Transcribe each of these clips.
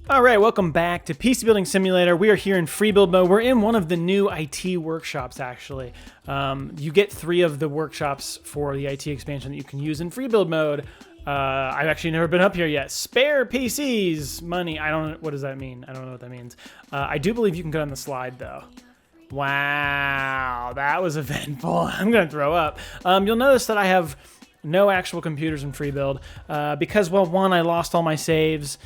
All right, welcome back to PC Building Simulator. We are here in free build mode. We're in one of the new IT workshops, actually. You get 3 of the workshops for the IT expansion that you can use in free build mode. I've actually never been up here yet. Spare PCs, money. I don't know. What does that mean? I don't know what that means. I do believe you can go on the slide, though. Wow, that was eventful. I'm going to throw up. You'll notice that I have no actual computers in free build because, well, 1, I lost all my saves.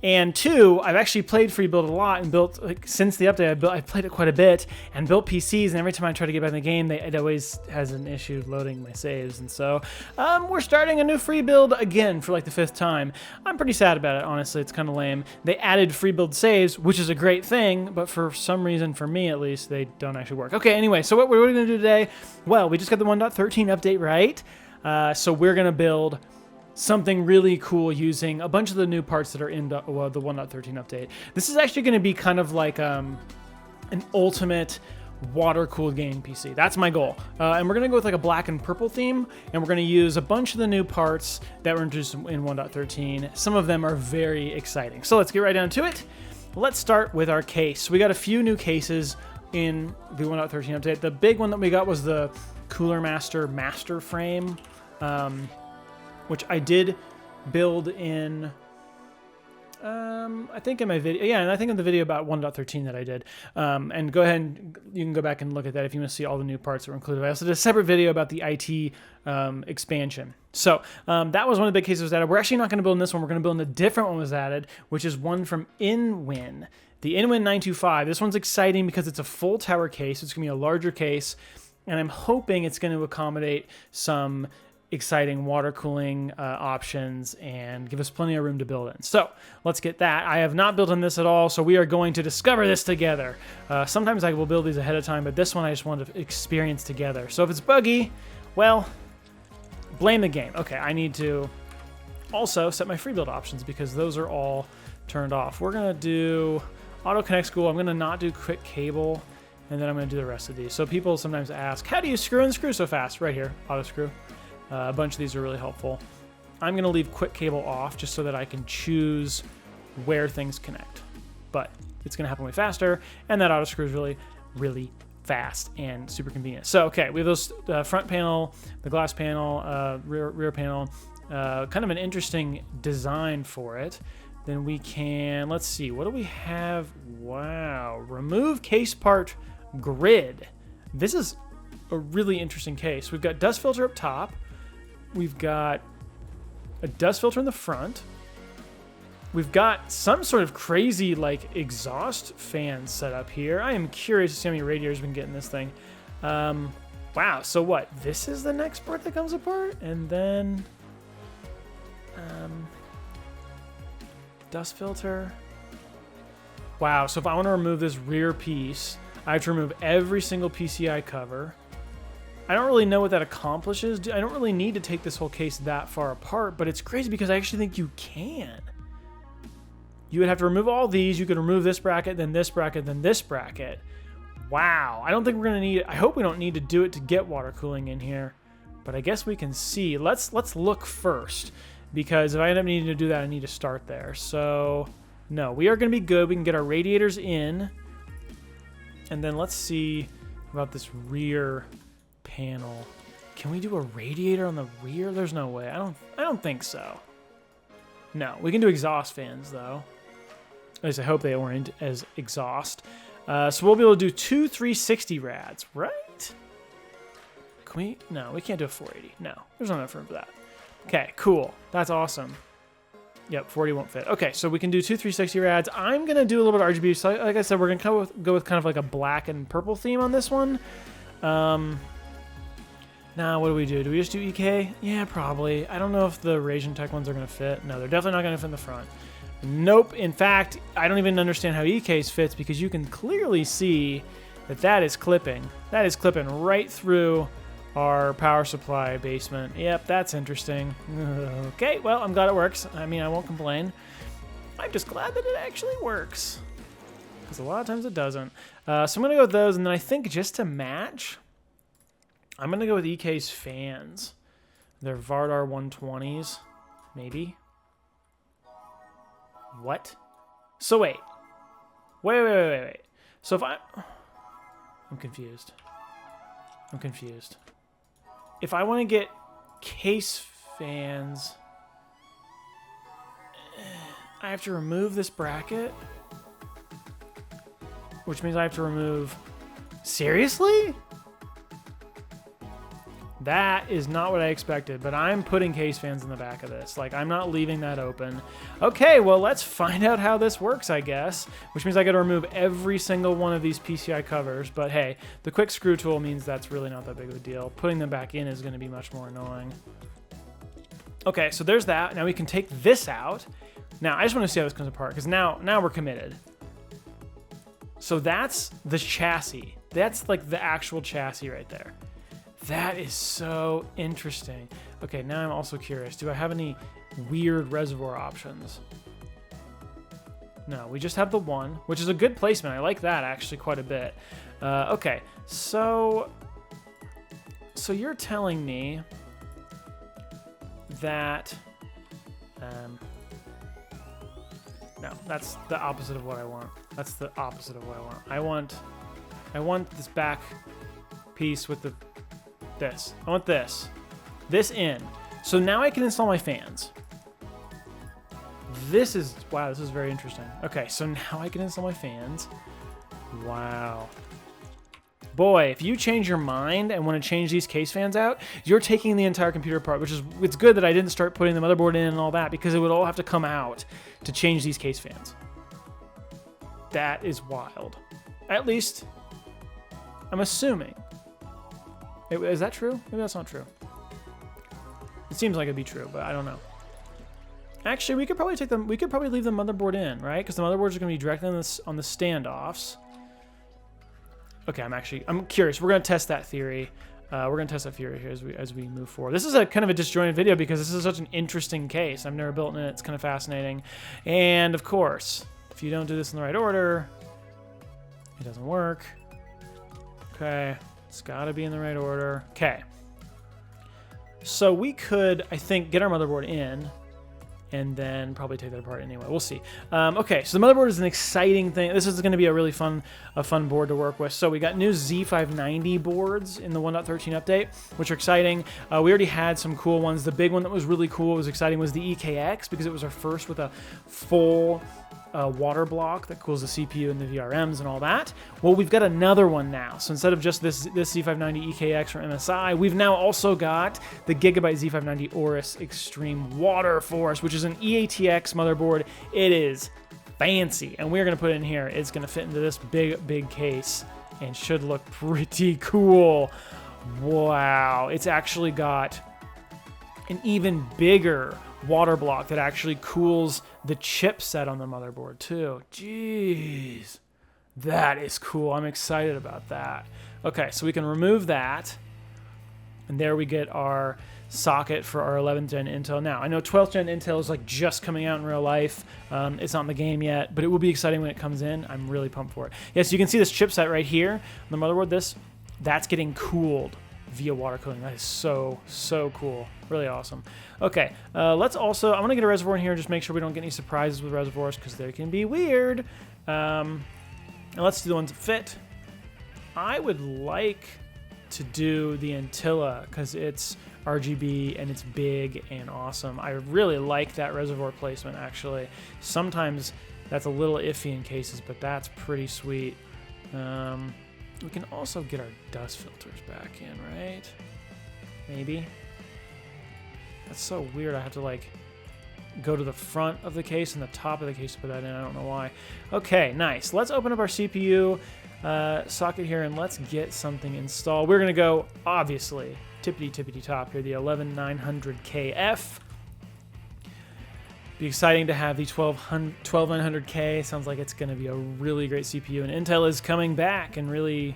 And 2, I've actually played free build a lot and built, like, since the update, I've played it quite a bit and built PCs, and every time I try to get back in the game, it always has an issue loading my saves. And so we're starting a new free build again for like the 5th time. I'm pretty sad about it, honestly. It's kind of lame. They added free build saves, which is a great thing, but for some reason, for me at least, they don't actually work. Okay, anyway, so what we're going to do today, well, we just got the 1.13 update, right? So we're going to build something really cool using a bunch of the new parts that are in the 1.13 update. This is actually going to be kind of like an ultimate water-cooled gaming PC. That's my goal. And we're going to go with like a black and purple theme, and we're going to use a bunch of the new parts that were introduced in 1.13. Some of them are very exciting. So let's get right down to it. Let's start with our case. We got a few new cases in the 1.13 update. The big one that we got was the Cooler Master frame, which I did build in, I think in my video, yeah, and I think in the video about 1.13 that I did. And go ahead and you can go back and look at that if you want to see all the new parts that were included. I also did a separate video about the IT expansion. So that was one of the big cases that was added. We're actually not going to build in this one. We're going to build in a different one was added, which is one from InWin. The InWin 925. This one's exciting because it's a full tower case. It's going to be a larger case, and I'm hoping it's going to accommodate some exciting water cooling options and give us plenty of room to build in. So let's get that. I have not built in this at all, so we are going to discover this together. Sometimes I will build these ahead of time, but this one I just want to experience together. So if it's buggy, well, blame the game. Okay, I need to also set my free build options because those are all turned off. We're gonna do auto connect school. I'm gonna not do quick cable, and then I'm gonna do the rest of these. So people sometimes ask, how do you screw and screw so fast? Right here, auto screw. A bunch of these are really helpful. I'm going to leave quick cable off just so that I can choose where things connect. But it's going to happen way faster, and that auto screw is really, really fast and super convenient. So, okay, we have those front panel, the glass panel, rear panel, kind of an interesting design for it. Then we can, let's see, what do we have? Wow, remove case part grid. This is a really interesting case. We've got dust filter up top. We've got a dust filter in the front. We've got some sort of crazy like exhaust fan set up here. I am curious to see how many radiators we can get in this thing. Wow, so what? This is the next part that comes apart? And then dust filter. Wow, so if I want to remove this rear piece, I have to remove every single PCI cover. I don't really know what that accomplishes. I don't really need to take this whole case that far apart, but it's crazy because I actually think you can. You would have to remove all these. You could remove this bracket, then this bracket, then this bracket. Wow. I don't think we're going to need it. I hope we don't need to do it to get water cooling in here, but I guess we can see. Let's look first, because if I end up needing to do that, I need to start there. So, no, we are going to be good. We can get our radiators in, and then let's see about this rear panel. Can we do a radiator on the rear? There's no way. I don't think so. No, we can do exhaust fans though. At least I hope they weren't as exhaust. So we'll be able to do 2 360 rads, right? Can we? No, we can't do a 480. No, there's not enough room for that. Okay, cool. That's awesome. Yep, 40 won't fit. Okay, so we can do 2 360 rads. I'm gonna do a little bit of RGB. So like I said, we're gonna go with kind of like a black and purple theme on this one. Now, what do we do? Do we just do EK? Yeah, probably. I don't know if the Radiation Tech ones are going to fit. No, they're definitely not going to fit in the front. Nope. In fact, I don't even understand how EK's fits because you can clearly see that is clipping. That is clipping right through our power supply basement. Yep, that's interesting. Okay, well, I'm glad it works. I mean, I won't complain. I'm just glad that it actually works, because a lot of times it doesn't. So I'm going to go with those, and then I think just to match, I'm going to go with EK's fans. They're Vardar 120s, maybe. What? So wait. Wait. So if I'm confused. If I want to get case fans, I have to remove this bracket, which means I have to remove... Seriously? That is not what I expected, but I'm putting case fans in the back of this. Like, I'm not leaving that open. Okay, well, let's find out how this works, I guess, which means I got to remove every single one of these PCI covers. But hey, the quick screw tool means that's really not that big of a deal. Putting them back in is going to be much more annoying. Okay, so there's that. Now we can take this out. Now, I just want to see how this comes apart, because now we're committed. So that's the chassis. That's like the actual chassis right there. That is so interesting. Okay, now I'm also curious. Do I have any weird reservoir options? No, we just have the one, which is a good placement. I like that actually quite a bit. Okay, so you're telling me that... no, that's the opposite of what I want. That's the opposite of what I want. I want this back piece with the... this. I want this. This in. So now I can install my fans. This is... wow, this is very interesting. Okay, so now I can install my fans. Wow. Boy, if you change your mind and want to change these case fans out, you're taking the entire computer apart, which is... it's good that I didn't start putting the motherboard in and all that, because it would all have to come out to change these case fans. That is wild. At least, I'm assuming. Is that true? Maybe that's not true. It seems like it'd be true, but I don't know. Actually, we could probably take them. We could probably leave the motherboard in, right? Because the motherboards are going to be directly on the standoffs. Okay, I'm curious. We're going to test that theory. We're going to test that theory here as we move forward. This is a kind of a disjointed video because this is such an interesting case. I've never built in it. It's kind of fascinating. And of course, if you don't do this in the right order, it doesn't work. Okay. It's got to be in the right order. Okay. So we could, I think, get our motherboard in and then probably take that apart anyway. We'll see. Okay, so the motherboard is an exciting thing. This is going to be a really fun board to work with. So we got new Z590 boards in the 1.13 update, which are exciting. We already had some cool ones. The big one that was really cool, was exciting, was the EKX, because it was our first with a full water block that cools the CPU and the VRMs and all that. Well, we've got another one now. So instead of just this Z590 EKX from MSI, we've now also got the Gigabyte Z590 Aorus Extreme Waterforce, which is an EATX motherboard. It is fancy, and we're going to put it in here. It's going to fit into this big case and should look pretty cool. Wow, it's actually got an even bigger water block that actually cools the chipset on the motherboard too. Jeez, that is cool. I'm excited about that. Okay, so we can remove that, and there we get our socket for our 11th gen Intel. Now, I know 12th gen Intel is like just coming out in real life. It's not in the game yet, but it will be exciting when it comes in. I'm really pumped for it. Yes, you can see this chipset right here on the motherboard. That's getting cooled via water cooling. That is so cool. Really awesome. Okay, let's also, I want to get a reservoir in here and just make sure we don't get any surprises with reservoirs, because they can be weird. And let's do the ones that fit. I would like to do the Antilla because it's RGB and it's big and awesome. I really like that reservoir placement, actually. Sometimes that's a little iffy in cases, but that's pretty sweet. We can also get our dust filters back in, right? Maybe. That's so weird. I have to like go to the front of the case and the top of the case to put that in. I don't know why. Okay, nice. Let's open up our CPU socket here and let's get something installed. We're going to go, obviously, tippity top here, the 11900KF. Be exciting to have the 12900K. Sounds like it's going to be a really great CPU, and Intel is coming back and really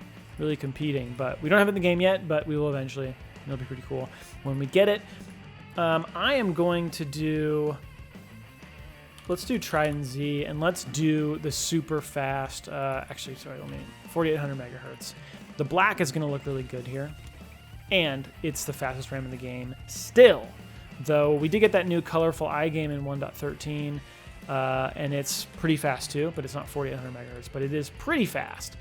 competing. But we don't have it in the game yet, but we will eventually. It'll be pretty cool when we get it. I am going to do. Let's do Trident Z, and let's do the super fast. Actually, sorry, 4800 megahertz. The black is going to look really good here, and it's the fastest RAM in the game still. Though we did get that new colorful iGame in 1.13, and it's pretty fast too, but it's not 4800 megahertz, but it is pretty fast.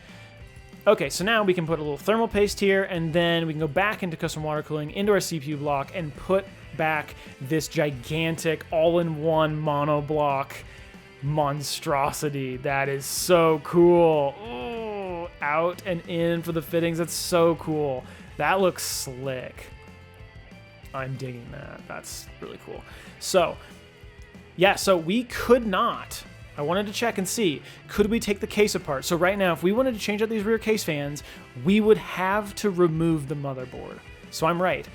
Okay, so now we can put a little thermal paste here, and then we can go back into custom water cooling into our CPU block and put back this gigantic all-in-one monoblock monstrosity. That is so cool. Ooh, out and in for the fittings. That's so cool. That looks slick. I'm digging that. That's really cool. So, yeah, so we could not. I wanted to check and see, could we take the case apart? So right now, if we wanted to change out these rear case fans, we would have to remove the motherboard. So I'm right.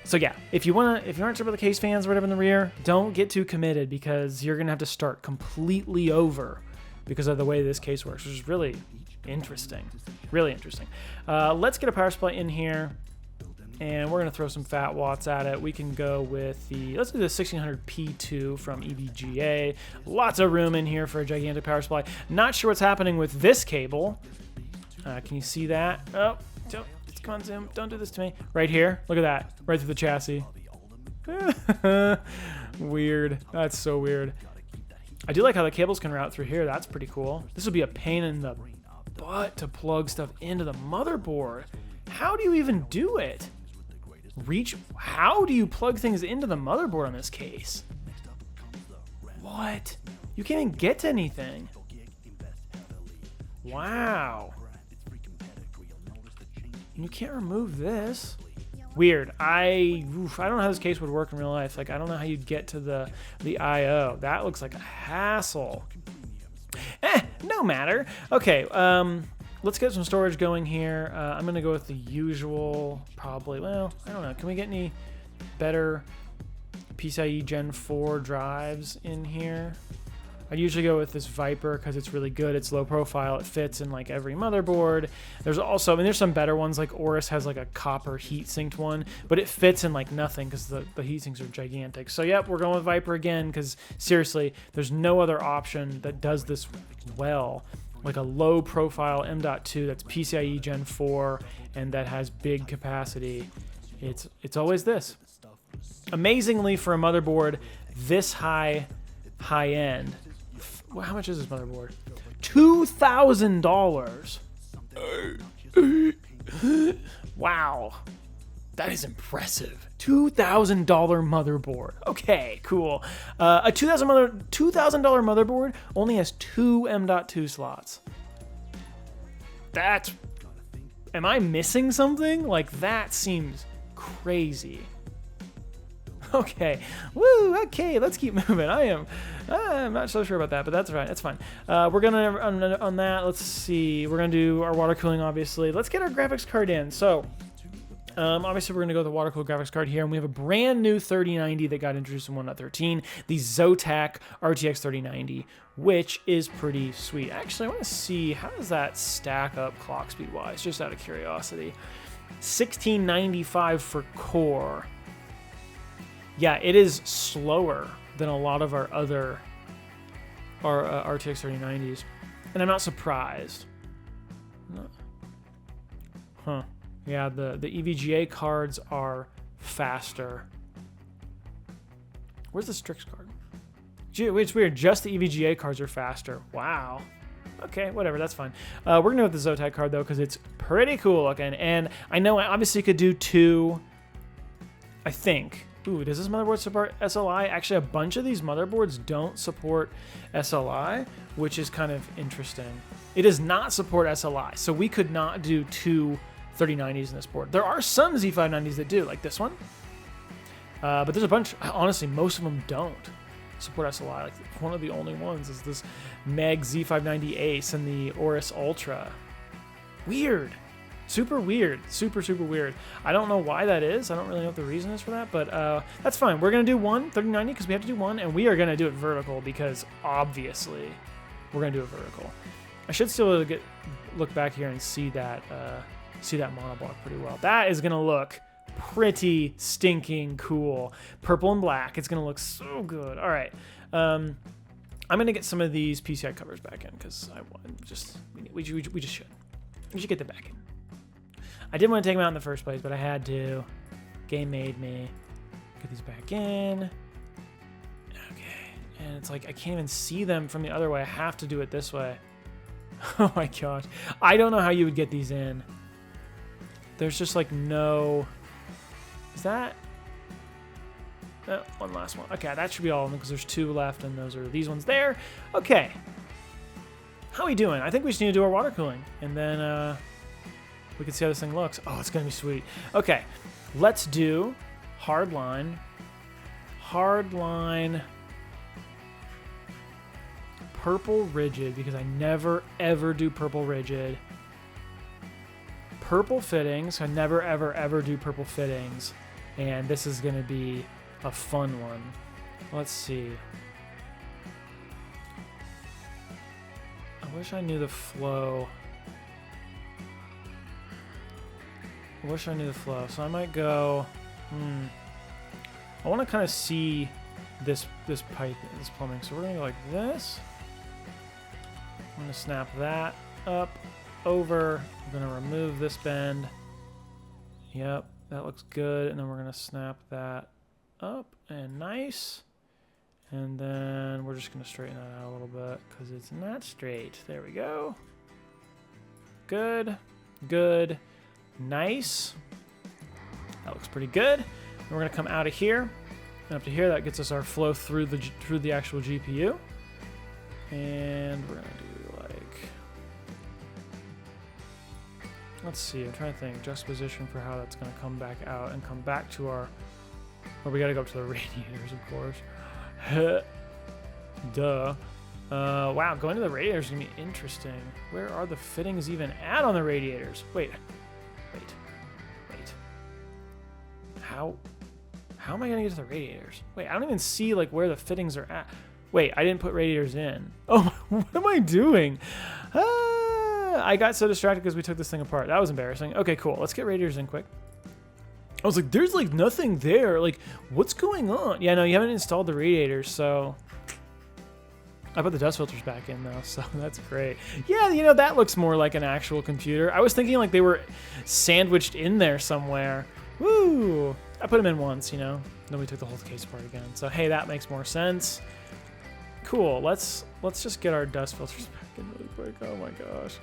So yeah, if you aren't sure about the case fans or whatever in the rear, don't get too committed because you're gonna have to start completely over because of the way this case works, which is really interesting. Really interesting. Let's get a power supply in here. And we're going to throw some fat watts at it. We can go with let's do the 1600 P2 from EVGA. Lots of room in here for a gigantic power supply. Not sure what's happening with this cable. Can you see that? Oh, come on, Zoom. Don't do this to me. Right here. Look at that. Right through the chassis. Weird. That's so weird. I do like how the cables can route through here. That's pretty cool. This would be a pain in the butt to plug stuff into the motherboard. How do you even do it? How do you plug things into the motherboard on this case? What? You can't even get to anything. Wow. And you can't remove this. Weird. I don't know how this case would work in real life. Like, I don't know how you'd get to the I/O. That looks like a hassle. No matter. Okay, let's get some storage going here. I'm going to go with the usual, probably. Well, I don't know. Can we get any better PCIe Gen 4 drives in here? I usually go with this Viper because it's really good. It's low profile. It fits in like every motherboard. There's also, I mean, there's some better ones. Like Aorus has like a copper heat sinked one, but it fits in like nothing because the heat sinks are gigantic. So yep, we're going with Viper again because seriously, there's no other option that does this well. Like a low profile M.2 that's PCIe Gen 4 and that has big capacity. It's always this. Amazingly, for a motherboard this high end, how much is this motherboard? $2,000. Wow, that is impressive. $2,000 motherboard. Okay, cool. A $2,000 motherboard only has 2 M.2 slots. Am I missing something? Like, that seems crazy. Okay, woo, okay, let's keep moving. I'm not so sure about that, but that's right, that's fine. We're gonna, on that, let's see, we're gonna do our water cooling, obviously. Let's get our graphics card in. So, obviously, we're going to go with the water-cooled graphics card here, and we have a brand new 3090 that got introduced in 1.13, the Zotac RTX 3090, which is pretty sweet. Actually, I want to see, how does that stack up clock speed-wise, just out of curiosity. 1695 for core. Yeah, it is slower than a lot of our other RTX 3090s, and I'm not surprised. Huh. Yeah, the EVGA cards are faster. Where's the Strix card? Gee, it's weird. Just the EVGA cards are faster. Wow. Okay, whatever. That's fine. We're going to go with the Zotac card, though, because it's pretty cool looking. And I know I obviously could do 2, I think. Ooh, does this motherboard support SLI? Actually, a bunch of these motherboards don't support SLI, which is kind of interesting. It does not support SLI, so we could not do 2 3090s in this board. There are some Z590s that do, like this one. But there's a bunch, honestly, most of them don't support SLI. Like, one of the only ones is this Meg Z590 Ace and the Aorus Ultra. Weird. Super weird. Super, super weird. I don't know why that is. I don't really know what the reason is for that, but that's fine. We're going to do one 3090 because we have to do one, and we are going to do it vertical because obviously we're going to do it vertical. I should still look back here and see that monoblock pretty well. That is going to look pretty stinking cool. Purple and black. It's going to look so good. All right. I'm going to get some of these PCI covers back in because we just should. We should get them back in. I didn't want to take them out in the first place, but I had to. Game made me. Get these back in. Okay. And and it's like I can't even see them from the other way. I have to do it this way. Oh my gosh. I don't know how you would get these in. There's just like no... Is that... one last one. Okay, that should be all of them because there's 2 left and those are these ones there. Okay. How are we doing? I think we just need to do our water cooling and then we can see how this thing looks. Oh, it's going to be sweet. Okay, let's do hard line. Hard line. Purple rigid because I never ever do purple rigid. Purple fittings. I never ever ever do purple fittings. And this is going to be a fun one. Let's see. I wish I knew the flow. I wish I knew the flow. So I might go... I want to kind of see this pipe, this plumbing. So we're going to go like this. I'm going to snap that up, over. I'm going to remove this bend. Yep, that looks good. And then we're going to snap that up and nice. And then we're just going to straighten that out a little bit because it's not straight. There we go. Good. Good. Nice. That looks pretty good. And we're going to come out of here and up to here. That gets us our flow through the actual GPU. And we're going to do like... Let's see. I'm trying to think. Juxtaposition for how that's going to come back out and come back to our... Well, we got to go up to the radiators, of course. Duh. Wow, going to the radiators is going to be interesting. Where are the fittings even at on the radiators? Wait. How am I going to get to the radiators? Wait, I don't even see like where the fittings are at. Wait, I didn't put radiators in. Oh, what am I doing? I got so distracted because we took this thing apart. That was embarrassing. Okay, cool. Let's get radiators in quick. I was like, there's like nothing there. Like, what's going on? Yeah, no, you haven't installed the radiators, so... I put the dust filters back in, though, so that's great. Yeah, you know, that looks more like an actual computer. I was thinking like they were sandwiched in there somewhere. Woo! I put them in once, you know. Then we took the whole case apart again. So, hey, that makes more sense. Cool. Let's just get our dust filters back in really quick. Oh, my gosh.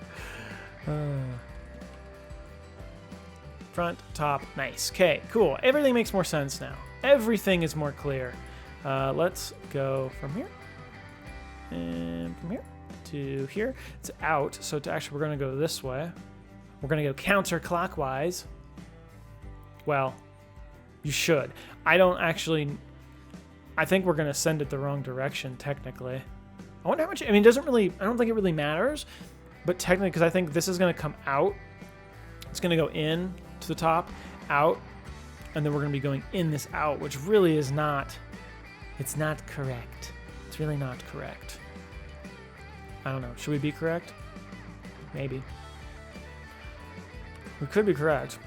Front, top, nice. Okay, cool. Everything makes more sense now. Everything is more clear. Let's go from here. And from here to here. It's out. So we're going to go this way. We're going to go counterclockwise. Well, you should. I don't actually... I think we're going to send it the wrong direction, technically. I wonder how much... I mean, it doesn't really... I don't think it really matters. But technically, because I think this is going to come out. It's going to go in to the top, out, and then we're going to be going in this out, which really is not... It's not correct. It's really not correct. I don't know. Should we be correct? Maybe. We could be correct.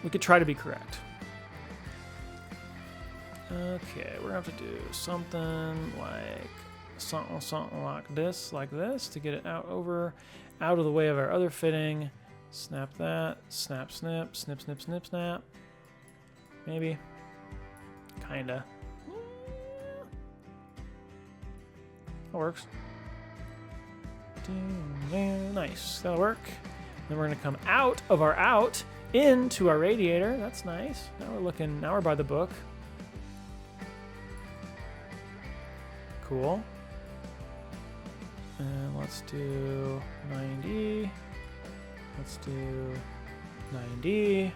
We could try to be correct. Okay, we're going to have to do something like this to get it out of the way of our other fitting. Snap that, snap, snip, snip, snip, snip, snap. Maybe. Kinda. That works. Nice, that'll work. Then we're gonna come out of our out into our radiator. That's nice. Now we're by the book. Cool. And let's do 90. Let's do 90.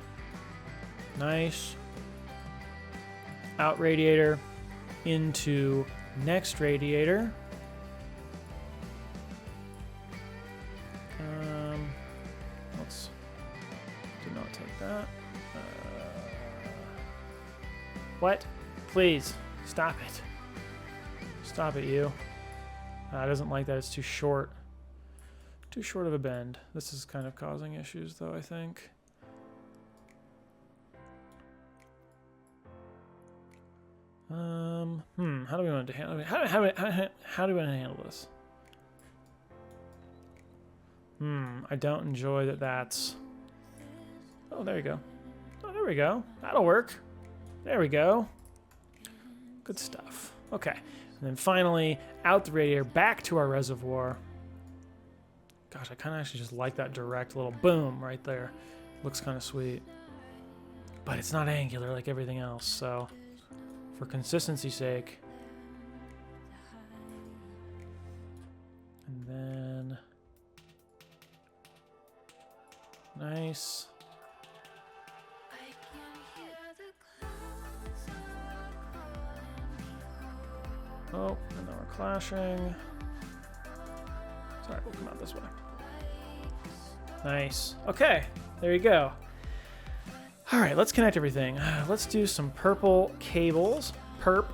Nice. Out radiator into next radiator. Let's do not take that. What? Please stop it. Stop it, you. I doesn't like that. It's too short. Too short of a bend. This is kind of causing issues, though, I think. How do we want to handle? How do we want to handle this? I don't enjoy that. That's. Oh, there you go. Oh, there we go. That'll work. There we go. Good stuff. Okay. And then finally, out the radiator, back to our reservoir. Gosh, I kind of actually just like that direct little boom right there. Looks kind of sweet. But it's not angular like everything else, so for consistency's sake. And then... nice. Oh, and then we're clashing. Sorry, we'll come out this way. Nice. Okay, there you go. All right, let's connect everything. Let's do some purple cables. Perp.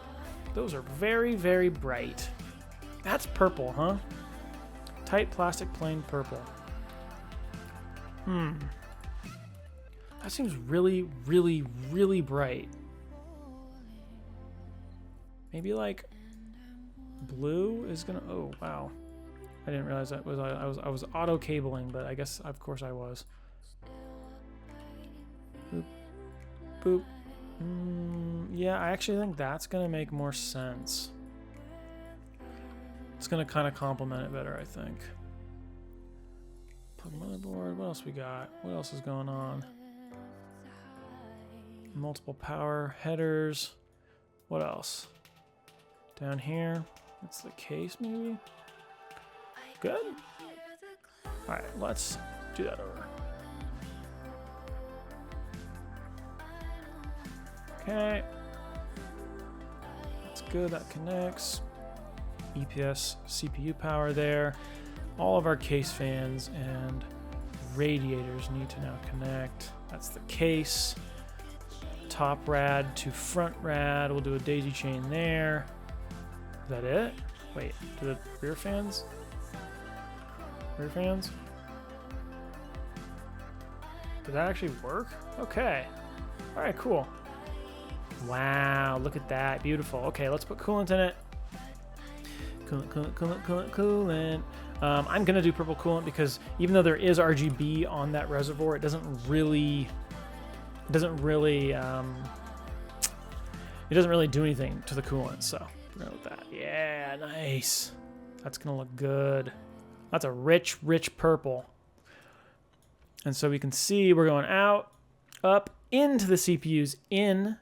Those are very, very bright. That's purple, huh? Tight plastic plain purple. That seems really, really, really bright. Maybe like blue is gonna. Oh wow, I didn't realize that was I was auto cabling, but I guess of course I was. Boop, boop. Yeah, I actually think that's gonna make more sense. It's gonna kind of complement it better, I think. Plug motherboard. What else we got? What else is going on? Multiple power headers. What else? Down here. That's the case, maybe? Good. All right, let's do that over. Okay. That's good, that connects. EPS, CPU power there. All of our case fans and radiators need to now connect. That's the case. Top rad to front rad. We'll do a daisy chain there. Is that it? Wait, do the rear fans? Rear fans? Did that actually work? Okay. All right, cool. Wow, look at that. Beautiful. Okay, let's put coolant in it. Coolant, coolant, coolant, coolant, coolant. I'm going to do purple coolant because even though there is RGB on that reservoir, it doesn't really do anything to the coolant. So we're going with that. Yeah, nice. That's going to look good. That's a rich, rich purple. And so we can see we're going out, up into the CPU's inlet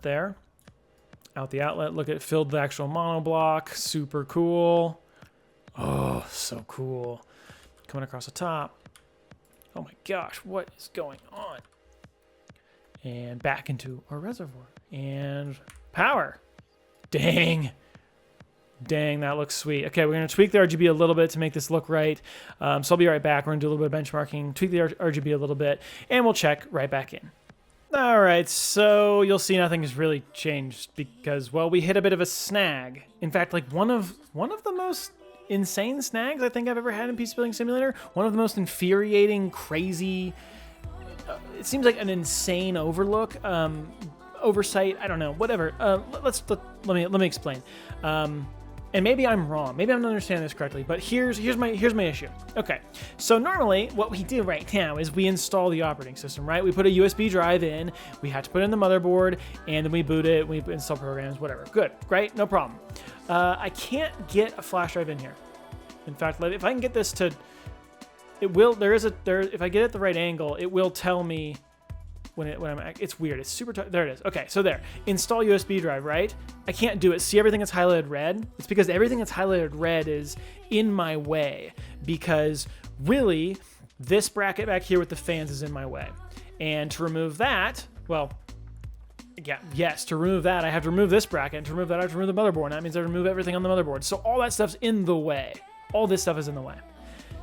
there. Out the outlet. Look, it filled the actual monoblock. Super cool. Oh, so cool. Coming across the top. Oh my gosh, what is going on? And back into our reservoir. And power. Dang. Dang, that looks sweet. Okay, we're going to tweak the RGB a little bit to make this look right. So I'll be right back. We're going to do a little bit of benchmarking, tweak the RGB a little bit, and we'll check right back in. All right, so you'll see nothing has really changed because, well, we hit a bit of a snag. In fact, like one of the most insane snags I think I've ever had in PC Building Simulator. One of the most infuriating, crazy. It seems like an insane oversight. I don't know. Whatever. Let me explain. And maybe I'm wrong. Maybe I'm not understanding this correctly. But here's my issue. Okay. So normally, what we do right now is we install the operating system. Right? We put a USB drive in. We have to put in the motherboard, and then we boot it. We install programs. Whatever. Good. Great. No problem. I can't get a flash drive in here. In fact, if I can get this to, it will. If I get it at the right angle, it will tell me it's weird. It's super. There it is. Okay, so there. Install USB drive. Right. I can't do it. See everything that's highlighted red? It's because everything that's highlighted red is in my way. Because really, this bracket back here with the fans is in my way. And to remove that, well. Yeah, yes, to remove that, I have to remove this bracket, and to remove that, I have to remove the motherboard, and that means I remove everything on the motherboard. So all that stuff's in the way. All this stuff is in the way.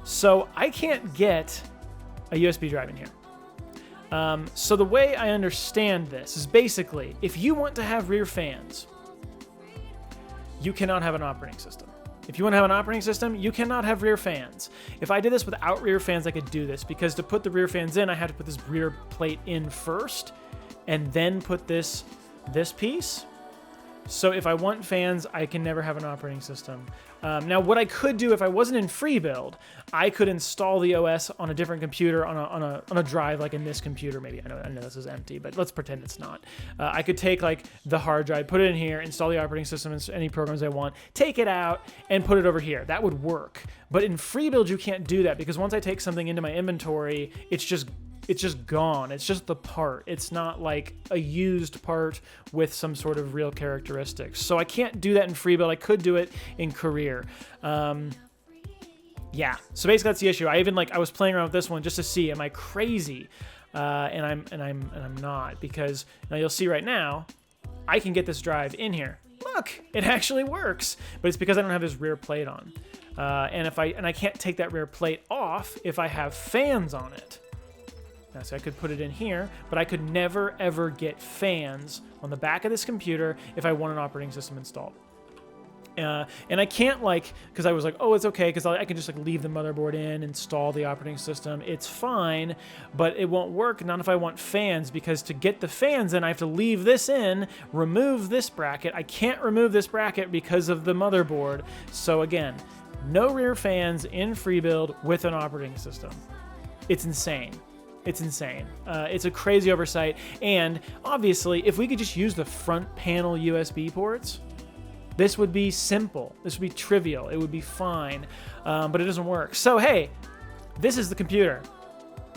So I can't get a USB drive in here. So the way I understand this is basically, if you want to have rear fans, you cannot have an operating system. If you want to have an operating system, you cannot have rear fans. If I did this without rear fans, I could do this, because to put the rear fans in, I had to put this rear plate in first, and then put this piece. So if I want fans, I can never have an operating system. Now, what I could do if I wasn't in freebuild, I could install the OS on a different computer, on a drive, like in this computer. Maybe I know this is empty, but let's pretend it's not. I could take like the hard drive, put it in here, install the operating system and any programs I want, take it out, and put it over here. That would work. But in freebuild, you can't do that because once I take something into my inventory, it's just gone. It's just the part. It's not like a used part with some sort of real characteristics. So I can't do that in freebuild. I could do it in career. Yeah. So basically that's the issue. I was playing around with this one just to see, am I crazy? And I'm not, because now you'll see right now, I can get this drive in here. Look, it actually works, but it's because I don't have this rear plate on. And I can't take that rear plate off if I have fans on it. So I could put it in here, but I could never, ever get fans on the back of this computer if I want an operating system installed. And I can't because I was like, oh, it's okay, because I can just leave the motherboard in, install the operating system. It's fine, but it won't work, not if I want fans, because to get the fans in, I have to leave this in, remove this bracket. I can't remove this bracket because of the motherboard. So again, no rear fans in freebuild with an operating system. It's insane. It's insane. It's a crazy oversight. And obviously, if we could just use the front panel USB ports, this would be simple. This would be trivial. It would be fine. But it doesn't work. So, hey, this is the computer.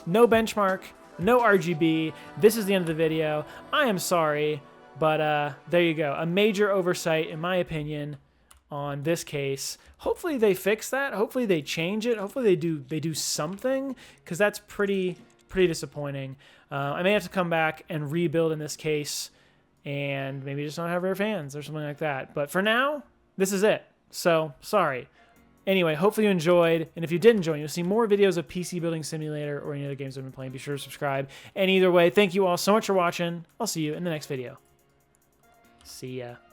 No benchmark, no RGB. This is the end of the video. I am sorry, but there you go. A major oversight, in my opinion, on this case. Hopefully they fix that. Hopefully they change it. Hopefully they do something, because that's pretty disappointing. I may have to come back and rebuild in this case and maybe just not have rear fans or something like that. But for now, this is it. So, sorry. Anyway, hopefully you enjoyed. And if you did enjoy, you'll see more videos of PC Building Simulator or any other games I've been playing. Be sure to subscribe. And either way, thank you all so much for watching. I'll see you in the next video. See ya.